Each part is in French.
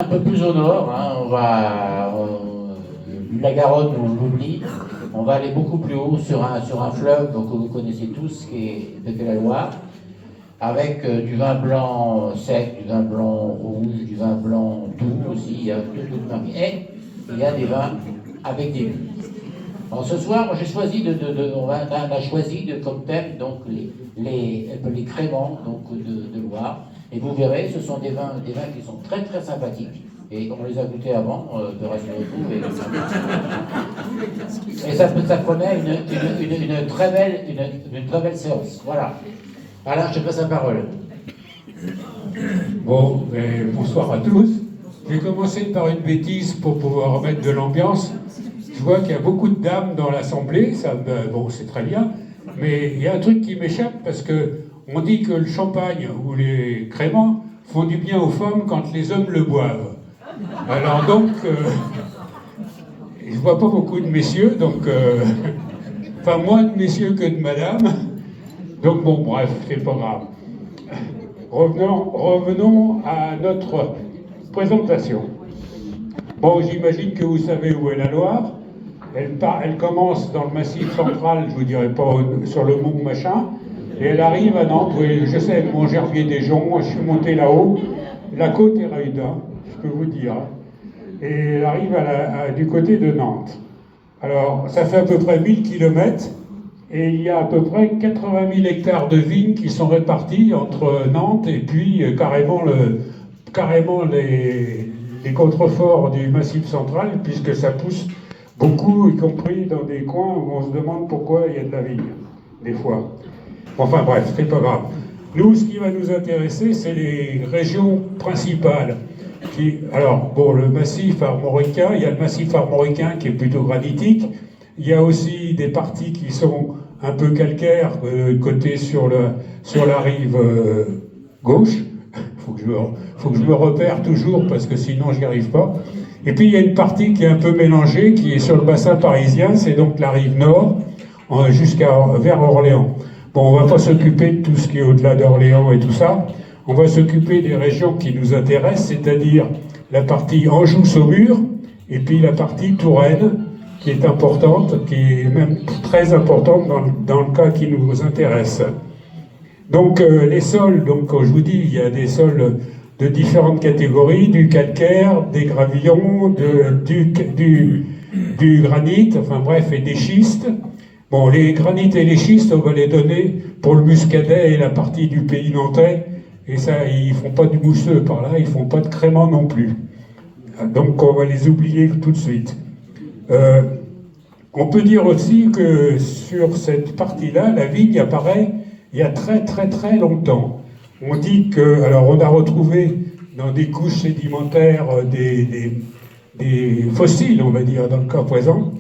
Un peu plus au nord, hein, la Garonne, on l'oublie. On va aller beaucoup plus haut sur un fleuve que vous connaissez tous, qui est la Loire, avec du vin blanc sec, du vin blanc rouge, du vin blanc doux aussi. Il y a tout vin. Et il y a des vins avec des bulles. Alors ce soir, moi j'ai choisi on a choisi comme thème donc les créments donc de Loire. Et vous verrez, ce sont des vins qui sont très très sympathiques. Et on les a goûtés avant, de rassurez-vous. Et ça promet une très belle séance. Voilà. Alain, je te passe la parole. Bon, bonsoir à tous. Je vais commencer par une bêtise pour pouvoir remettre de l'ambiance. Je vois qu'il y a beaucoup de dames dans l'assemblée, bon, c'est très bien, mais il y a un truc qui m'échappe parce que on dit que le champagne ou les créments font du bien aux femmes quand les hommes le boivent. Alors donc, je vois pas beaucoup de messieurs, donc, enfin moins de messieurs que de madames. Donc bon, bref, c'est pas grave. Revenons à notre présentation. Bon, j'imagine que vous savez où est la Loire. Elle commence dans le Massif central, je vous dirais pas sur le mont machin, et elle arrive à Nantes. Oui, je sais, mon Gerbier des Joncs, moi je suis monté là-haut. La côte est raide, hein, je peux vous dire. Et elle arrive du côté de Nantes. Alors, ça fait à peu près 1000 kilomètres. Et il y a à peu près 80 000 hectares de vignes qui sont répartis entre Nantes et puis carrément les contreforts du Massif central, puisque ça pousse beaucoup, y compris dans des coins où on se demande pourquoi il y a de la vigne, des fois. Enfin bref, c'est pas grave. Nous, ce qui va nous intéresser, c'est les régions principales. Alors, bon, le massif armoricain, il y a le massif armoricain qui est plutôt granitique. Il y a aussi des parties qui sont un peu calcaires, côté sur la rive gauche. Faut que je me repère toujours parce que sinon j'y arrive pas. Et puis il y a une partie qui est un peu mélangée, qui est sur le bassin parisien, c'est donc la rive nord, vers Orléans. Bon, on va pas s'occuper de tout ce qui est au-delà d'Orléans et tout ça. On va s'occuper des régions qui nous intéressent, c'est-à-dire la partie Anjou-Saumur, et puis la partie Touraine, qui est importante, qui est même très importante dans le cas qui nous intéresse. Donc les sols, donc je vous dis, il y a des sols de différentes catégories, du calcaire, des gravillons, du granit, enfin bref, et des schistes. Bon, les granites et les schistes, on va les donner pour le muscadet et la partie du pays nantais, et ça, ils font pas du mousseux par là, ils font pas de crément non plus. Donc on va les oublier tout de suite. On peut dire aussi que sur cette partie-là, la vigne apparaît il y a très très très longtemps. On dit que, alors on a retrouvé dans des couches sédimentaires des fossiles, on va dire, dans le cas présent,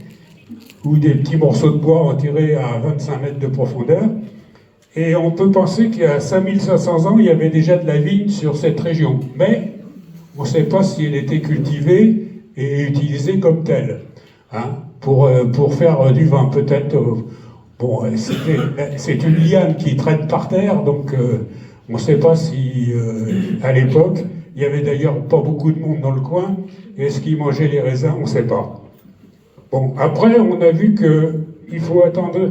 ou des petits morceaux de bois enterrés à 25 mètres de profondeur. Et on peut penser qu'il y a 5500 ans, il y avait déjà de la vigne sur cette région. Mais on ne sait pas si elle était cultivée et utilisée comme telle, hein, pour faire du vin. Peut-être, bon, c'est une liane qui traîne par terre, donc on ne sait pas si, à l'époque, il y avait d'ailleurs pas beaucoup de monde dans le coin, et est-ce qu'ils mangeaient les raisins, on ne sait pas. Bon, après, on a vu qu'il faut attendre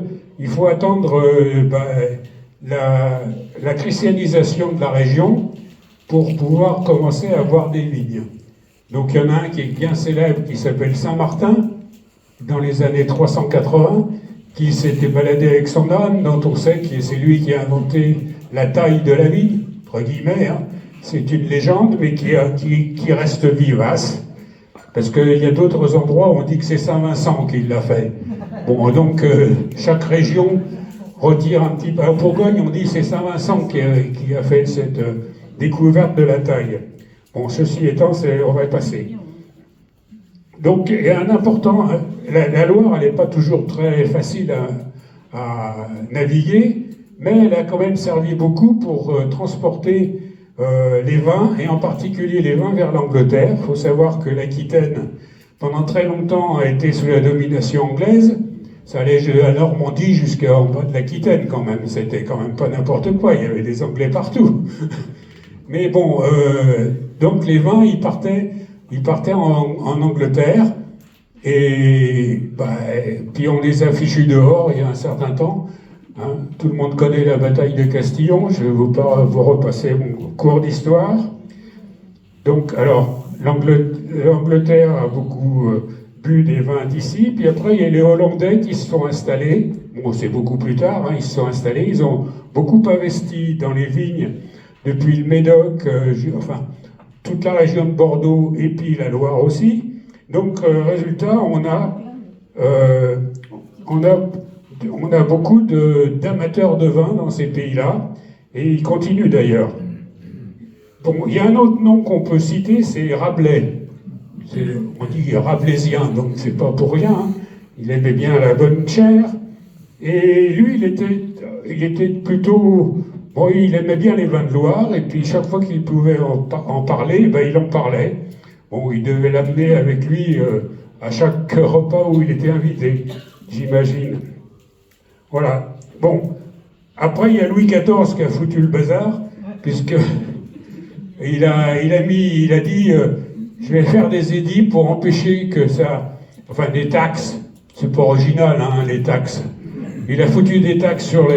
la christianisation de la région pour pouvoir commencer à avoir des vignes. Donc il y en a un qui est bien célèbre, qui s'appelle Saint-Martin, dans les années 380, qui s'était baladé avec son âne, dont on sait que c'est lui qui a inventé la taille de la vigne, entre guillemets, hein. C'est une légende, mais qui reste vivace, parce qu'il y a d'autres endroits où on dit que c'est Saint-Vincent qui l'a fait. Bon, donc chaque région retire un petit peu. En Bourgogne, on dit que c'est Saint-Vincent qui a fait cette découverte de la taille. Bon, ceci étant, on va y passer. Donc, il y a un important... La Loire, elle n'est pas toujours très facile à naviguer, mais elle a quand même servi beaucoup pour transporter les vins, et en particulier les vins vers l'Angleterre. Il faut savoir que l'Aquitaine, pendant très longtemps, a été sous la domination anglaise. Ça allait de la Normandie jusqu'en bas de l'Aquitaine, quand même. C'était quand même pas n'importe quoi, il y avait des Anglais partout. Mais bon, donc les vins, ils partaient ils partaient en Angleterre, et puis on les a fichus dehors il y a un certain temps. Hein. Tout le monde connaît la bataille de Castillon, je ne vais pas vous repasser mon cours d'histoire. Donc, alors, l'Angleterre a beaucoup bu des vins d'ici, puis après, il y a les Hollandais qui se sont installés. Bon, c'est beaucoup plus tard, hein, ils se sont installés, ils ont beaucoup investi dans les vignes depuis le Médoc, enfin, toute la région de Bordeaux et puis la Loire aussi. Donc, résultat, on a beaucoup d'amateurs de vin dans ces pays-là, et ils continuent d'ailleurs. Bon, il y a un autre nom qu'on peut citer, c'est Rabelais. On dit rabelaisien, donc c'est pas pour rien. Hein. Il aimait bien la bonne chair, et lui, il était plutôt... Bon, il aimait bien les vins de Loire, et puis chaque fois qu'il pouvait en parler, il en parlait. Bon, il devait l'amener avec lui à chaque repas où il était invité, j'imagine. Voilà. Bon. Après, il y a Louis XIV qui a foutu le bazar, puisque il a dit je vais faire des édits pour empêcher que ça... Enfin, des taxes. C'est pas original, hein, les taxes. Il a foutu des taxes sur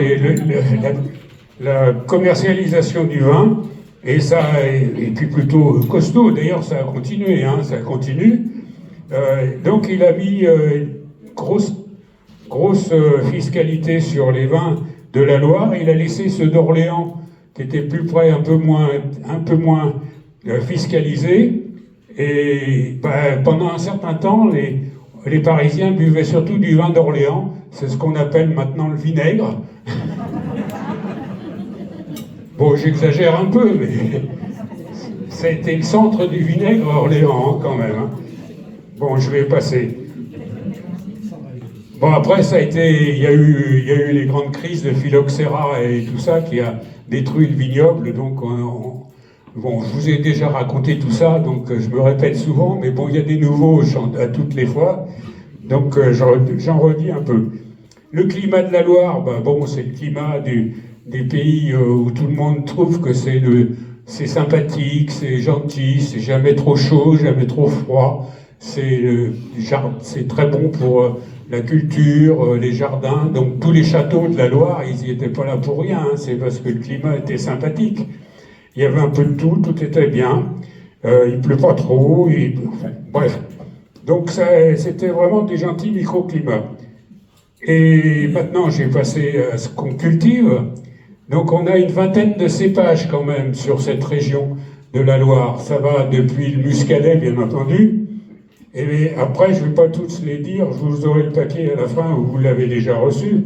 la commercialisation du vin, et puis plutôt costaud, d'ailleurs ça a continué, hein, ça continue. Donc il a mis grosse fiscalité sur les vins de la Loire, et il a laissé ceux d'Orléans, qui étaient plus près, un peu moins fiscalisés, et pendant un certain temps, les Parisiens buvaient surtout du vin d'Orléans, c'est ce qu'on appelle maintenant le vinaigre. Bon, j'exagère un peu, mais c'était le centre du vinaigre à Orléans, hein, quand même. Hein. Bon, je vais passer. Bon, après, il y a eu les grandes crises de phylloxéra et tout ça qui a détruit le vignoble. Donc, bon, je vous ai déjà raconté tout ça, donc je me répète souvent, mais bon, il y a des nouveaux à toutes les fois. Donc, j'en redis un peu. Le climat de la Loire, bon, c'est le climat des pays où tout le monde trouve que c'est sympathique, c'est gentil, c'est jamais trop chaud, jamais trop froid, c'est très bon pour la culture, les jardins. Donc tous les châteaux de la Loire, ils n'y étaient pas là pour rien, hein, c'est parce que le climat était sympathique. Il y avait un peu de tout était bien, il pleut pas trop, enfin, bref. Donc c'était vraiment des gentils microclimats. Et maintenant, j'ai passé à ce qu'on cultive. Donc on a une vingtaine de cépages quand même sur cette région de la Loire. Ça va depuis le muscadet, bien entendu. Et après, je ne vais pas tous les dire, je vous aurai le papier à la fin, où vous l'avez déjà reçu.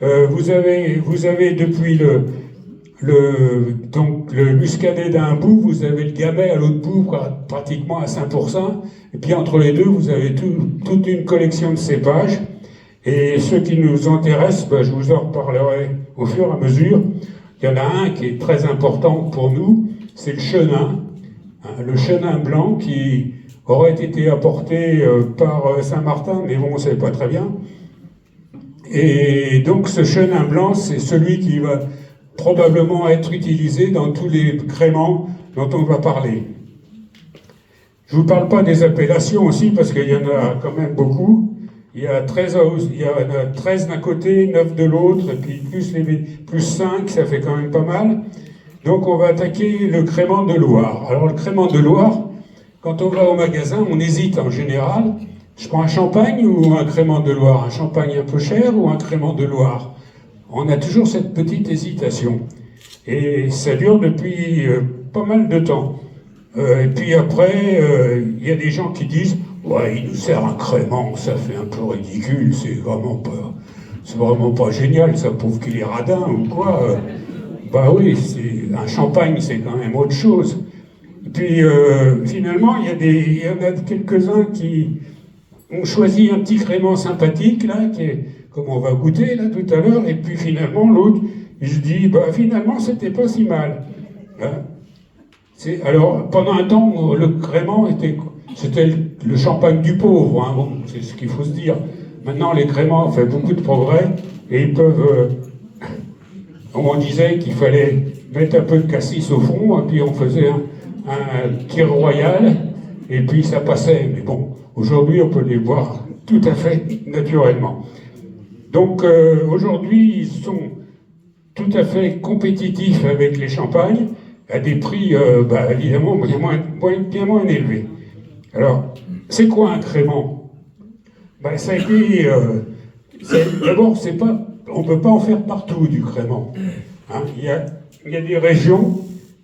Vous avez depuis le muscadet d'un bout, vous avez le gamay à l'autre bout, pratiquement à 5%. Et puis entre les deux, vous avez toute une collection de cépages. Et ceux qui nous intéressent, je vous en reparlerai au fur et à mesure. Il y en a un qui est très important pour nous, c'est le chenin. Le chenin blanc qui aurait été apporté par Saint-Martin, mais bon, on ne sait pas très bien. Et donc ce chenin blanc, c'est celui qui va probablement être utilisé dans tous les créments dont on va parler. Je ne vous parle pas des appellations aussi, parce qu'il y en a quand même beaucoup. Il y a 13 d'un côté, 9 de l'autre, et puis plus 5, ça fait quand même pas mal. Donc on va attaquer le crément de Loire. Alors le crément de Loire, quand on va au magasin, on hésite en général. Je prends un champagne ou un crément de Loire? Un champagne un peu cher ou un crément de Loire? On a toujours cette petite hésitation. Et ça dure depuis pas mal de temps. Et puis après, il y a des gens qui disent « Ouais, il nous sert un crément, ça fait un peu ridicule, c'est vraiment pas génial, ça prouve qu'il est radin ou quoi. » Bah oui, un champagne, c'est quand même autre chose. Et puis finalement, il y en a quelques-uns qui ont choisi un petit crément sympathique, là, comme on va goûter là tout à l'heure, et puis finalement, l'autre, il se dit « Finalement, c'était pas si mal. Hein. » Alors, pendant un temps, le crément c'était le champagne du pauvre, hein, bon, c'est ce qu'il faut se dire. Maintenant, les créments ont fait beaucoup de progrès, et ils peuvent... on disait qu'il fallait mettre un peu de cassis au fond, et puis on faisait un tir royal, et puis ça passait. Mais bon, aujourd'hui, on peut les boire tout à fait naturellement. Donc aujourd'hui, ils sont tout à fait compétitifs avec les champagnes, à des prix évidemment bien moins élevés. Alors, c'est quoi un crément? Ça a été... D'abord, on ne peut pas en faire partout du crément. Hein, il y a des régions...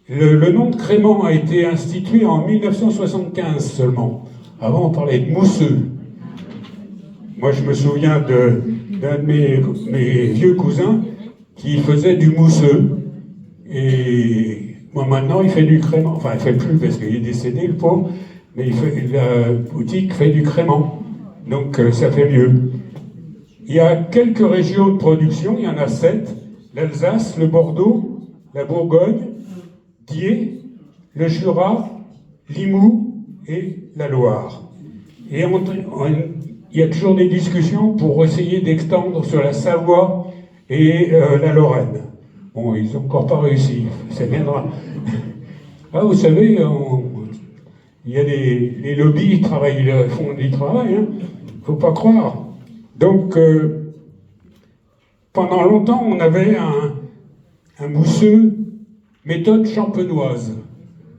Le nom de crément a été institué en 1975 seulement. Avant, on parlait de mousseux. Moi, je me souviens d'un de mes vieux cousins qui faisait du mousseux. Et moi, maintenant, il fait du crément. Enfin, il ne fait plus parce qu'il est décédé, le pauvre. Mais la boutique fait du crément. Donc, ça fait mieux. Il y a quelques régions de production, il y en a 7. L'Alsace, le Bordeaux, la Bourgogne, Die, le Jura, Limoux et la Loire. Et il y a toujours des discussions pour essayer d'extendre sur la Savoie et la Lorraine. Bon, ils n'ont encore pas réussi, ça viendra. Ah, vous savez, il y a les lobbies ils font du travail, hein. Faut pas croire. Donc, pendant longtemps, on avait un mousseux méthode champenoise.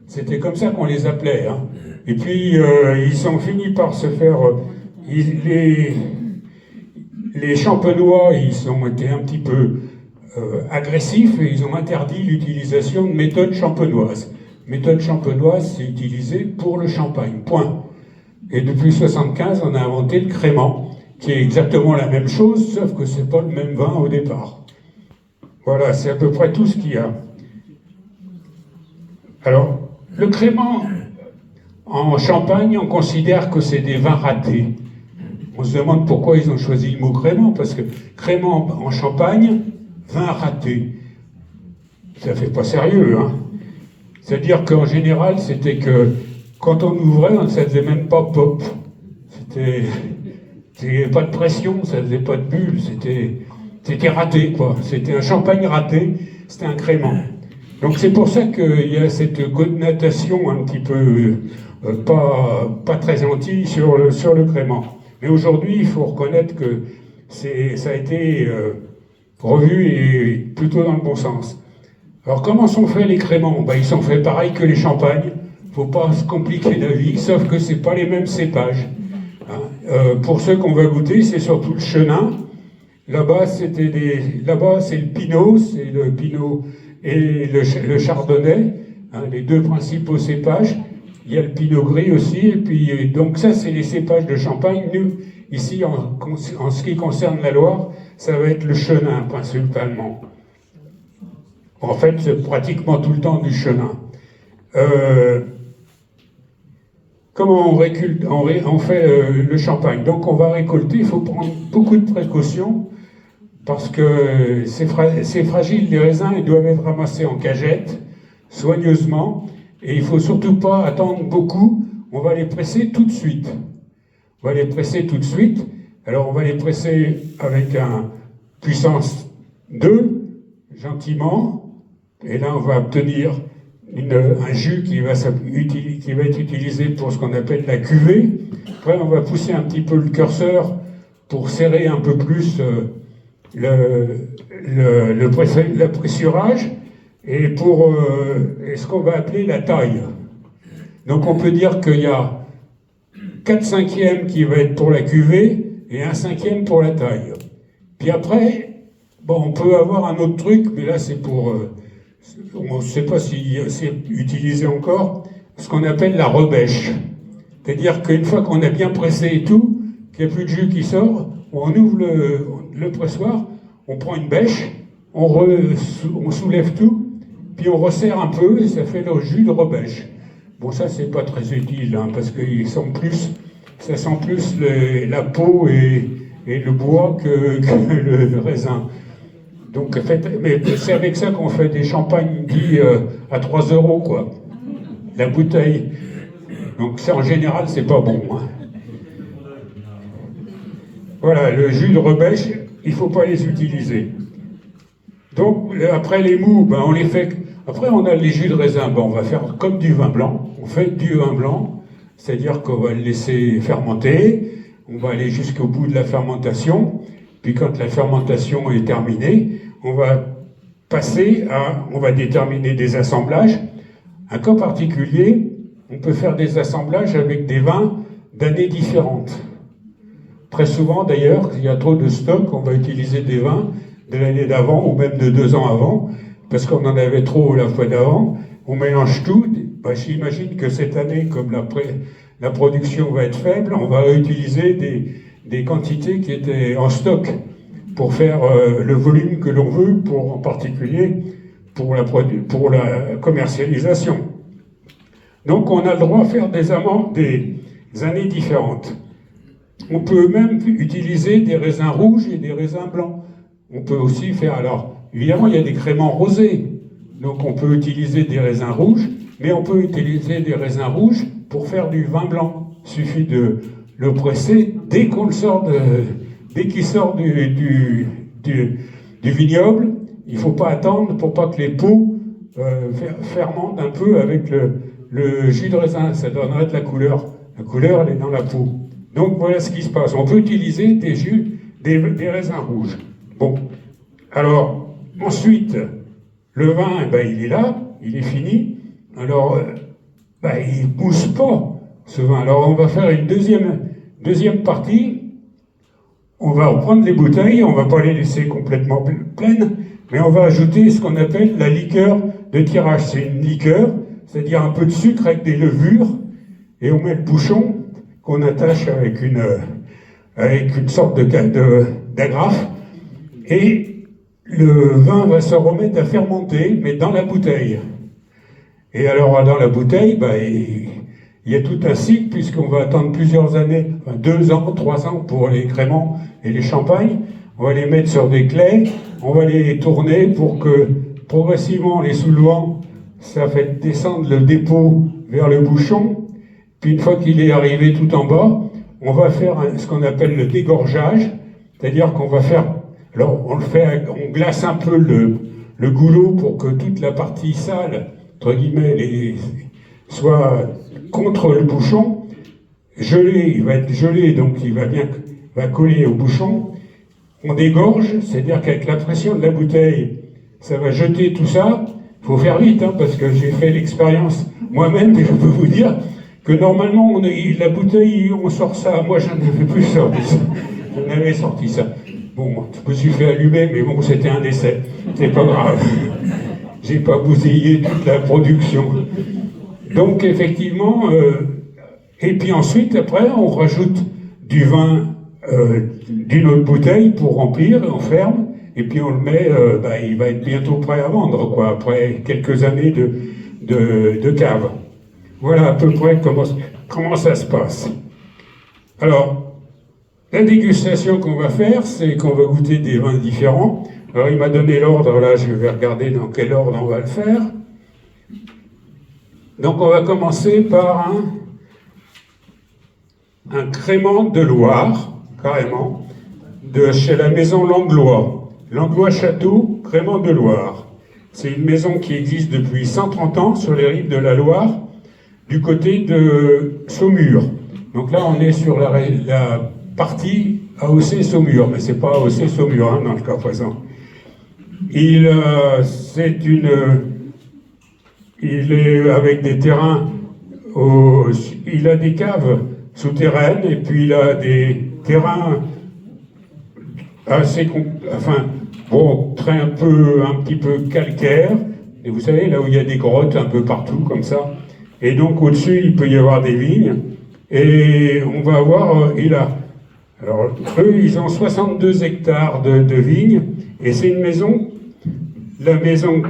C'était comme ça qu'on les appelait. Hein. Et puis, ils ont fini par se faire... les champenois, ils ont été un petit peu agressifs et ils ont interdit l'utilisation de méthode champenoise. Méthode champenoise, c'est utilisé pour le champagne, point. Et depuis 1975, on a inventé le crément, qui est exactement la même chose, sauf que c'est pas le même vin au départ. Voilà, c'est à peu près tout ce qu'il y a. Alors, le crément, en Champagne, on considère que c'est des vins ratés. On se demande pourquoi ils ont choisi le mot crément, parce que crément en Champagne, vin raté. Ça fait pas sérieux, hein. C'est-à-dire qu'en général, c'était que quand on ouvrait, ça faisait même pas pop. Il n'y avait pas de pression, ça faisait pas de bulle, c'était raté, quoi. C'était un champagne raté, c'était un crément. Donc c'est pour ça qu'il y a cette connotation un petit peu pas très gentille sur le crément. Mais aujourd'hui, il faut reconnaître que ça a été revu et plutôt dans le bon sens. Alors comment sont faits les créments? Ils sont faits pareil que les champagnes. Faut pas se compliquer la vie, sauf que c'est pas les mêmes cépages. Hein. Pour ceux qu'on va goûter, c'est surtout le chenin. Là-bas, c'est le pinot, c'est le pinot et le chardonnay, hein, les deux principaux cépages. Il y a le pinot gris aussi, et puis donc ça, c'est les cépages de Champagne. Nous, ici, en ce qui concerne la Loire, ça va être le chenin principalement. En fait, c'est pratiquement tout le temps du chenin. Comment on fait le champagne? Donc on va récolter, il faut prendre beaucoup de précautions, parce que c'est fragile, les raisins, ils doivent être ramassés en cagette, soigneusement, et il ne faut surtout pas attendre beaucoup, on va les presser tout de suite. Alors on va les presser avec un puissance 2, gentiment, et là on va obtenir un jus qui va être utilisé pour ce qu'on appelle la cuvée. Après, on va pousser un petit peu le curseur pour serrer un peu plus le pressurage et pour ce qu'on va appeler la taille. Donc on peut dire qu'il y a 4/5 qui va être pour la cuvée et 1/5 pour la taille. Puis après, on peut avoir un autre truc, mais là c'est pour... on ne sait pas si c'est utilisé encore, ce qu'on appelle la rebêche. C'est-à-dire qu'une fois qu'on a bien pressé et tout, qu'il n'y a plus de jus qui sort, on ouvre le pressoir, on prend une bêche, on soulève tout, puis on resserre un peu et ça fait le jus de rebêche. Bon, ça, c'est pas très utile, hein, parce que ça sent plus la peau et le bois que le raisin. Donc, mais c'est avec ça qu'on fait des champagnes dits à 3 €, quoi. La bouteille. Donc, ça, en général, c'est pas bon. Hein. Voilà, le jus de rebêche, il faut pas les utiliser. Donc, après les mous, on les fait... Après, on a les jus de raisin. On va faire comme du vin blanc. On fait du vin blanc c'est-à-dire qu'on va le laisser fermenter, on va aller jusqu'au bout de la fermentation, puis quand la fermentation est terminée, on va on va déterminer des assemblages. Un cas particulier, on peut faire des assemblages avec des vins d'années différentes. Très souvent d'ailleurs, s'il y a trop de stock, on va utiliser des vins de l'année d'avant ou même de 2 ans avant, parce qu'on en avait trop la fois d'avant. On mélange tout. Ben, j'imagine que cette année, comme la production va être faible, on va utiliser des quantités qui étaient en stock pour faire le volume que l'on veut, en particulier pour la commercialisation. Donc on a le droit de faire des années différentes. On peut même utiliser des raisins rouges et des raisins blancs. On peut aussi faire, alors évidemment il y a des créments rosés, donc on peut utiliser des raisins rouges, mais on peut utiliser des raisins rouges pour faire du vin blanc. Il suffit de le presser dès qu'il sort du vignoble. Il ne faut pas attendre pour pas que les peaux fermentent un peu avec le jus de raisin. Ça donnerait de la couleur. La couleur, elle est dans la peau. Donc voilà ce qui se passe. On peut utiliser des raisins rouges. Bon. Alors, ensuite, le vin, il est là, il est fini. Alors, il ne pousse pas, ce vin. Alors, on va faire une deuxième partie. On va reprendre les bouteilles, on ne va pas les laisser complètement pleines, mais on va ajouter ce qu'on appelle la liqueur de tirage. C'est une liqueur, c'est-à-dire un peu de sucre avec des levures, et on met le bouchon qu'on attache avec une sorte d'agrafe, et le vin va se remettre à fermenter, mais dans la bouteille. Et alors, dans la bouteille, il y a tout un cycle, puisqu'on va attendre plusieurs années, 2 ans, 3 ans pour les créments et les champagnes. On va les mettre sur des claies, on va les tourner pour que, progressivement, les soulevant, ça fait descendre le dépôt vers le bouchon. Puis une fois qu'il est arrivé tout en bas, on va faire ce qu'on appelle le dégorgeage, c'est-à-dire qu'on va faire, alors on glace un peu le goulot pour que toute la partie sale, entre guillemets, soit contre le bouchon, gelé, il va être gelé, donc il va coller au bouchon. On dégorge, c'est-à-dire qu'avec la pression de la bouteille, ça va jeter tout ça. Il faut faire vite, parce que j'ai fait l'expérience moi-même, et je peux vous dire que normalement, la bouteille, on sort ça. Moi, je n'avais plus sorti ça. Je n'avais sorti ça. Bon, je me suis fait allumer, mais bon, c'était un décès. C'est pas grave. J'ai pas bousillé toute la production. Donc, effectivement, et puis ensuite, après, on rajoute du vin d'une autre bouteille pour remplir, on ferme, et puis on le met, il va être bientôt prêt à vendre, quoi, après quelques années de cave. Voilà à peu près comment ça se passe. Alors, la dégustation qu'on va faire, c'est qu'on va goûter des vins différents. Alors, il m'a donné l'ordre, là, je vais regarder dans quel ordre on va le faire. Donc, on va commencer par un crément de Loire, carrément, de chez la maison Langlois. Langlois Château, crément de Loire. C'est une maison qui existe depuis 130 ans sur les rives de la Loire, du côté de Saumur. Donc là, on est sur la partie AOC-Saumur, mais c'est pas AOC-Saumur dans le cas présent. Il est avec des terrains, il a des caves souterraines, et puis il a des terrains assez, un petit peu calcaires, et vous savez, là où il y a des grottes un peu partout, comme ça. Et donc au-dessus, il peut y avoir des vignes, et on va avoir, alors eux, ils ont 62 hectares de vignes, et c'est une maison, la maison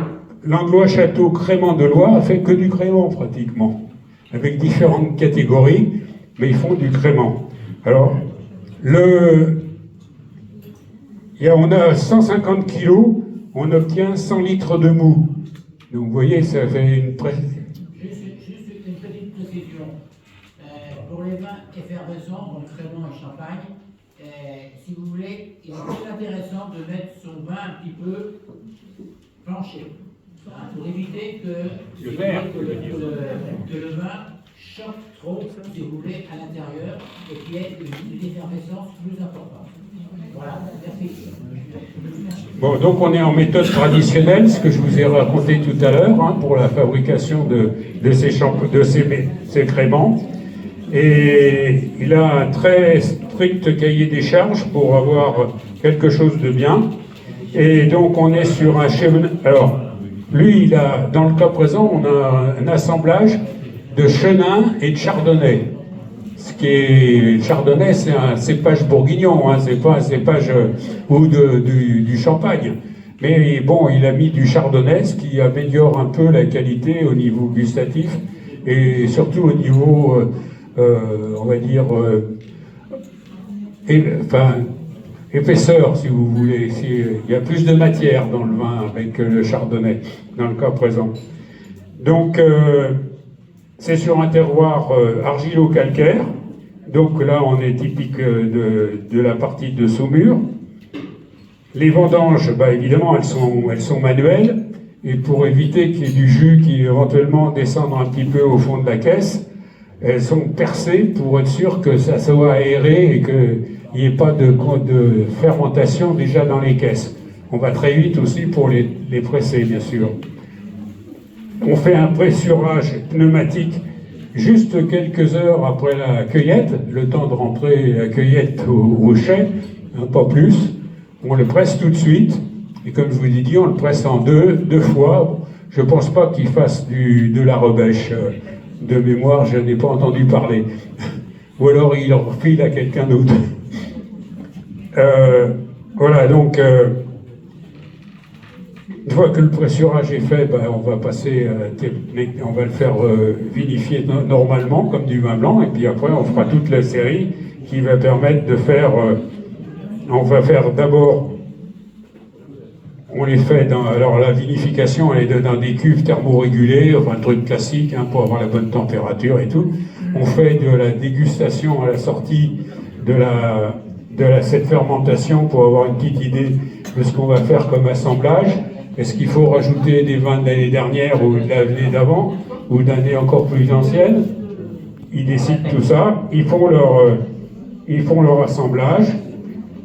Langlois Château Crément de Loire a fait que du crément pratiquement, avec différentes catégories, mais ils font du crément. Alors, on a 150 kilos, on obtient 100 litres de mou. Donc vous voyez, ça fait une Juste une petite précision. Pour les vins effervescents, donc crément et champagne, si vous voulez, il est très intéressant de mettre son vin un petit peu penché, pour éviter que le vin choque trop, si vous voulez, à l'intérieur et qu'il y ait une effervescence plus importante. Voilà, merci. Bon, donc on est en méthode traditionnelle, ce que je vous ai raconté tout à l'heure, hein, pour la fabrication de ces créments. Et il a un très strict cahier des charges pour avoir quelque chose de bien. Et donc on est sur un chenin. Alors, lui, dans le cas présent, on a un assemblage de chenin et de chardonnay. Ce qui est chardonnay, c'est un cépage bourguignon, hein, c'est pas un cépage ou du champagne. Mais bon, il a mis du chardonnay, ce qui améliore un peu la qualité au niveau gustatif et surtout au niveau, on va dire, épaisseur, si vous voulez. Il y a plus de matière dans le vin avec le chardonnay, dans le cas présent. Donc, c'est sur un terroir argilo-calcaire. Donc là, on est typique de la partie de Saumur. Les vendanges, bah, évidemment, elles sont manuelles. Et pour éviter qu'il y ait du jus qui éventuellement descende un petit peu au fond de la caisse, elles sont percées pour être sûr que ça soit aéré et qu'il n'y ait pas de fermentation déjà dans les caisses. On va très vite aussi pour les presser, bien sûr. On fait un pressurage pneumatique juste quelques heures après la cueillette, le temps de rentrer la cueillette au chai, hein, pas plus. On le presse tout de suite, et comme je vous ai dit, on le presse en deux fois. Je ne pense pas qu'il fasse de la rebêche. De mémoire, je n'ai pas entendu parler. Ou alors il en refile à quelqu'un d'autre. Voilà, donc, une fois que le pressurage est fait, ben, on va on va le faire vinifier normalement, comme du vin blanc, et puis après on fera toute la série qui va permettre de faire... on va faire d'abord... On les fait alors la vinification, elle est dans des cuves thermorégulées, enfin un truc classique, hein, pour avoir la bonne température et tout. On fait de la dégustation à la sortie de cette fermentation pour avoir une petite idée de ce qu'on va faire comme assemblage. Est-ce qu'il faut rajouter des vins de l'année dernière ou de l'année d'avant, ou d'années encore plus anciennes? Ils décident tout ça, ils font leur assemblage,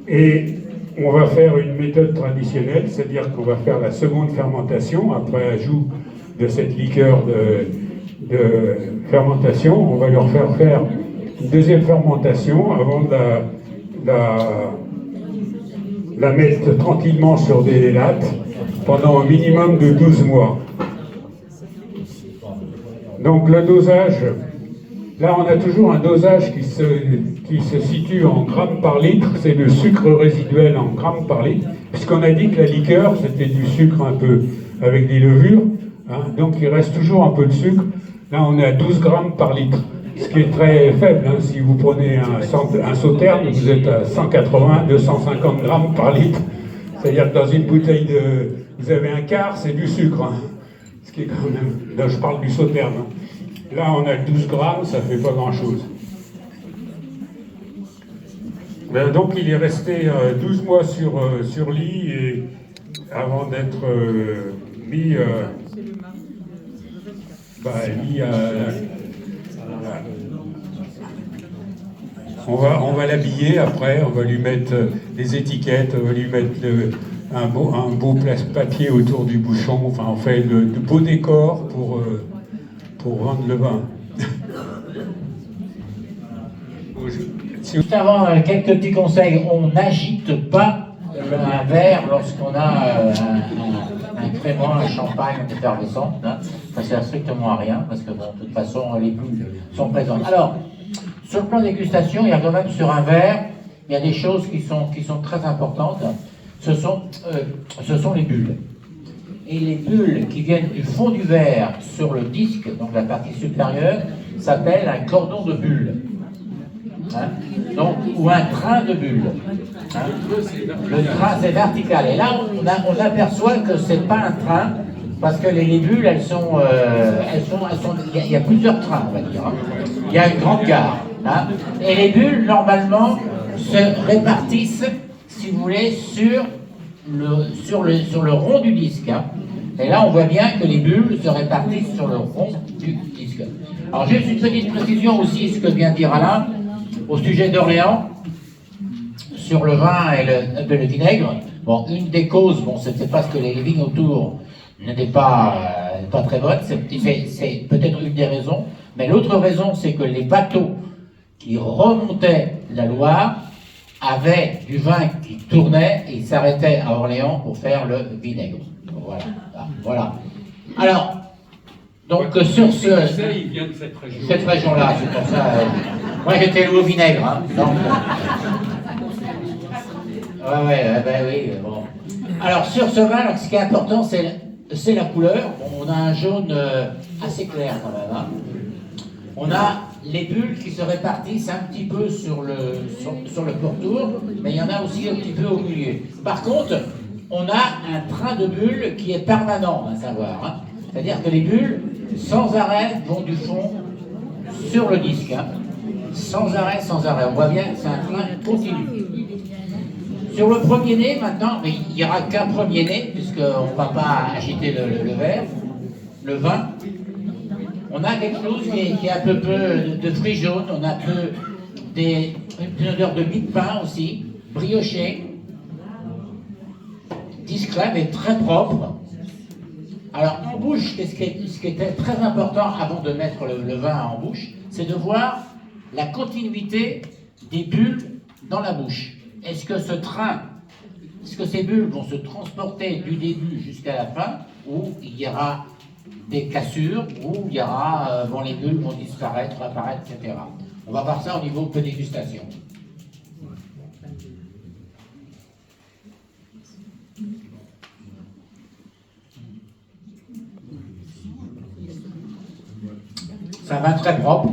et on va faire une méthode traditionnelle, c'est-à-dire qu'on va faire la seconde fermentation, après ajout de cette liqueur de fermentation. On va leur faire une deuxième fermentation avant de la mettre tranquillement sur des lattes pendant un minimum de 12 mois. Donc le dosage, là on a toujours un dosage qui se situe en grammes par litre, c'est le sucre résiduel en grammes par litre, puisqu'on a dit que la liqueur c'était du sucre un peu avec des levures, hein, donc il reste toujours un peu de sucre. Là on est à 12 grammes par litre, ce qui est très faible, hein. Si vous prenez un sauterne, vous êtes à 180-250 grammes par litre, c'est-à-dire que dans une bouteille vous avez un quart, c'est du sucre, hein. Ce qui est quand même, là je parle du sauterne, hein. Là, on a 12 grammes, ça fait pas grand-chose. Donc, il est resté 12 mois sur lit et avant d'être mis on va l'habiller après, on va lui mettre les étiquettes, on va lui mettre un beau papier autour du bouchon, enfin, on fait de beaux décors pour vendre le vin. Juste avant, quelques petits conseils. On n'agite pas un verre lorsqu'on a un crémant, un champagne, une effervescente. Hein. Ça sert strictement à rien, parce que bon, de toute façon, les bulles sont présentes. Alors, sur le plan dégustation, il y a quand même sur un verre, il y a des choses qui sont très importantes. Ce sont les bulles. Et les bulles qui viennent du fond du verre sur le disque, donc la partie supérieure, s'appelle un cordon de bulles. Hein, donc, ou un train de bulles. Hein. Le train, c'est vertical. Et là, on aperçoit que c'est pas un train, parce que les bulles, il y a plusieurs trains, on va dire. Hein. Il y a une grande gare. Hein. Et les bulles, normalement, se répartissent, si vous voulez, sur le rond du disque. Hein. Et là, on voit bien que les bulles se répartissent sur le rond du disque. Alors juste une petite précision aussi, ce que vient de dire Alain, au sujet d'Orléans, sur le vin et le vinaigre. Bon, une des causes, bon, c'est parce que les vignes autour n'étaient pas très bonnes, c'est peut-être une des raisons, mais l'autre raison, c'est que les bateaux qui remontaient la Loire avaient du vin qui tournait et s'arrêtaient à Orléans pour faire le vinaigre. Voilà. Voilà. Alors, donc sur il vient de cette région-là, c'est pour ça. Moi j'étais loué au vinaigre, hein, donc. Oui, bon. Alors sur ce vin, alors, ce qui est important, c'est la couleur. Bon, on a un jaune assez clair quand même. Hein. On a les bulles qui se répartissent un petit peu sur le pourtour, mais il y en a aussi un petit peu au milieu. Par contre, on a un train de bulles qui est permanent, à savoir. Hein. C'est-à-dire que les bulles, sans arrêt, vont du fond sur le disque. Hein. Sans arrêt, sans arrêt. On voit bien que c'est un train continu. Sur le premier nez, maintenant, mais il n'y aura qu'un premier nez, puisqu'on ne va pas agiter le verre, le vin. On a quelque chose qui est un peu de fruits jaunes, on a un peu une odeur de mie de pain aussi, brioché, discret mais très propre. Alors en bouche, ce qui était très important avant de mettre le vin en bouche, c'est de voir la continuité des bulles dans la bouche. Est-ce que ces bulles vont se transporter du début jusqu'à la fin, ou il y aura des cassures, où il y aura, les bulles vont disparaître, apparaître, etc. On va voir ça au niveau de dégustation. Ça va très propre.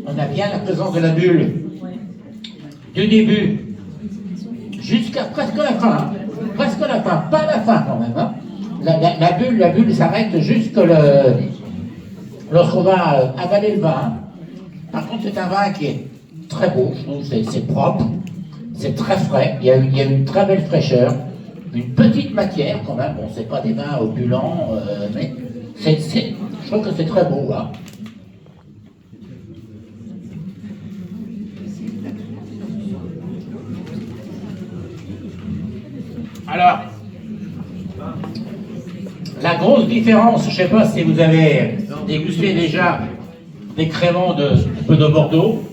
On a bien la présence de la bulle du début jusqu'à presque la fin. Hein. Presque la fin, pas la fin quand même. Hein. La bulle s'arrête jusque lorsqu'on va avaler le vin. Par contre, c'est un vin qui est très beau, je trouve, c'est propre, c'est très frais, il y a une très belle fraîcheur, une petite matière quand même, bon, c'est pas des vins opulents, mais je trouve que c'est très beau, là. Alors, la grosse différence, je ne sais pas si vous avez dégusté déjà des créments de Bordeaux.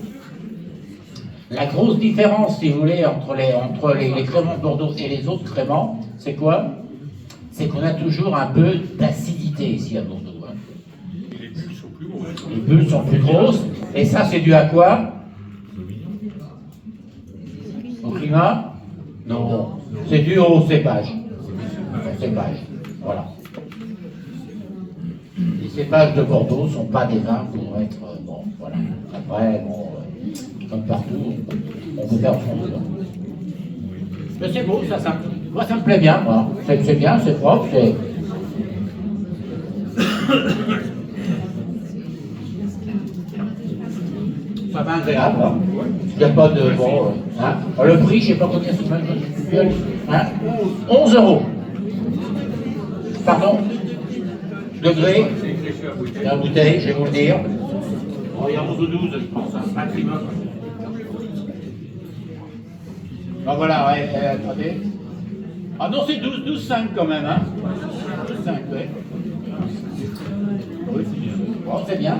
La grosse différence, si vous voulez, entre les créments de Bordeaux et les autres créments, c'est quoi? C'est qu'on a toujours un peu d'acidité ici à Bordeaux. Hein. Les bulles sont plus grosses. Et ça, c'est dû à quoi? Au climat? Non. C'est dû au cépage. Au cépage. Voilà. Les cépages de Bordeaux ne sont pas des vins pour être... bon, voilà. Après, bon, comme partout, on peut faire fondre. Mais c'est beau, moi, ça me plaît bien, moi. C'est bien, c'est propre, c'est... Ça va agréable, hein. Il n'y a pas de... Bon, hein. Le prix, je ne sais pas combien c'est, hein. 11 €. Pardon? Degré, la bouteille, je vais vous le dire. Oh, il y a 11 ou 12, je pense, un maximum. Ben voilà, ouais, attendez. Ah non, c'est 12,5 quand même, hein. 12,5, ouais. Oui, c'est bien. Bon, c'est bien.